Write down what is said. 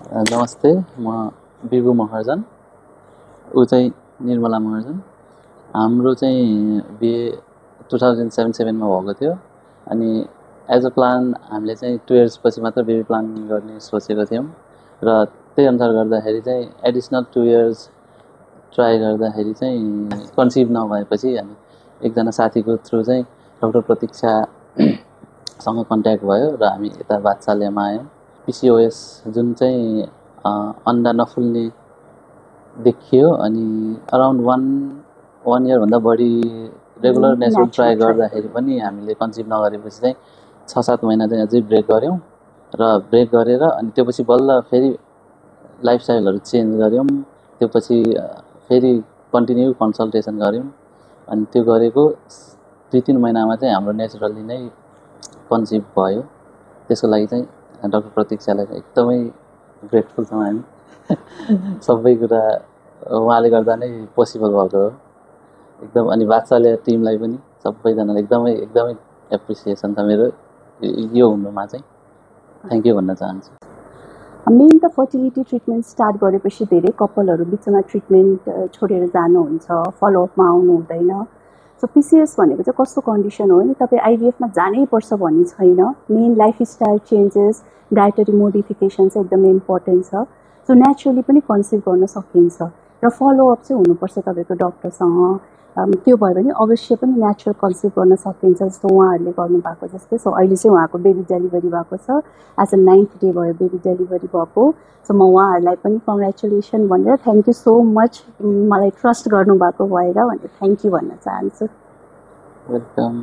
नमस्ते, म बिरु महर्जन, ऊ चाहिँ निर्मला महर्जन। हाम्रो चाहिँ बिए 2007 मा भएको थियो। अनि एज अ प्लान हामीले चाहिँ 2 इयर्स पछि मात्र बेबी प्लान गर्ने सोचेको थियौँ र त्यही अनुसार गर्दाखेरि चाहिँ एडिसनल 2 इयर्स ट्राई गर्दाखेरि चाहिँ कन्सिभ नभएपछि हामी एकजना साथीको थ्रु चाहिँ डाक्टर प्रतीक्षासँग कन्ट्याक्ट भयो र हामी यता वात्सल्यमा आयौँ। पिसिओएस जुन चाहिँ अन्डा नफुल्ने देखियो अनि अराउन्ड वान इयरभन्दा बढी रेगुलर नेचुरल ट्राई गर्दाखेरि पनि हामीले कन्सिभ नगरेपछि चाहिँ 6-7 महिना चाहिँ अझै ब्रेक गऱ्यौँ र ब्रेक गरेर अनि त्यो पछि बल्ल फेरि लाइफस्टाइलहरू चेन्ज गऱ्यौँ। त्यो पछि फेरि कन्टिन्यू कन्सल्टेसन गऱ्यौँ अनि त्यो गरेको 2-3 महिनामा चाहिँ हाम्रो नेचुरली नै कन्सिभ भयो। त्यसको लागि चाहिँ डाक्टर प्रतीक्षालाई एकदमै ग्रेटफुल छौँ हामी। सबै कुरा उहाँले गर्दा नै पोसिबल भएको हो एकदम। अनि वात्सल्य टिमलाई पनि सबैजनाले एकदमै एकदमै एप्रिसिएसन छ मेरो यो हुनुमा चाहिँ। थ्याङ्क यू भन्न चाहन्छु। मेन त फर्टिलिटी ट्रिटमेन्ट स्टार्ट गरेपछि धेरै कपलहरू बिचमा ट्रिटमेन्ट छोडेर जानुहुन्छ, फलोअपमा आउनु हुँदैन। सो पिसिएस भनेको चाहिँ कस्तो कन्डिसन हो नि, तपाईँ आइभिएफमा जानै पर्छ भन्ने छैन। Main lifestyle changes, dietary modification चाहिँ एकदमै इम्पोर्टेन्ट छ। सो नेचुरली पनि कन्सिभ गर्न सकिन्छ र फलोअप चाहिँ हुनुपर्छ तपाईँको डक्टरसँग। त्यो भयो भने अवश्य पनि नेचुरल कन्सिभ गर्न सकिन्छ, जस्तो उहाँहरूले गर्नुभएको जस्तै। सो अहिले चाहिँ उहाँको बेबी डेलिभरी भएको छ, एज अ 9th डे भयो बेबी डेलिभरी भएको। सो म उहाँहरूलाई पनि कङ्ग्रेचुलेसन भनेर थ्याङ्क यू सो मच, मलाई ट्रस्ट गर्नुभएको भएर भनेर थ्याङ्क यू भन्न चाहन्छु। वेलकम।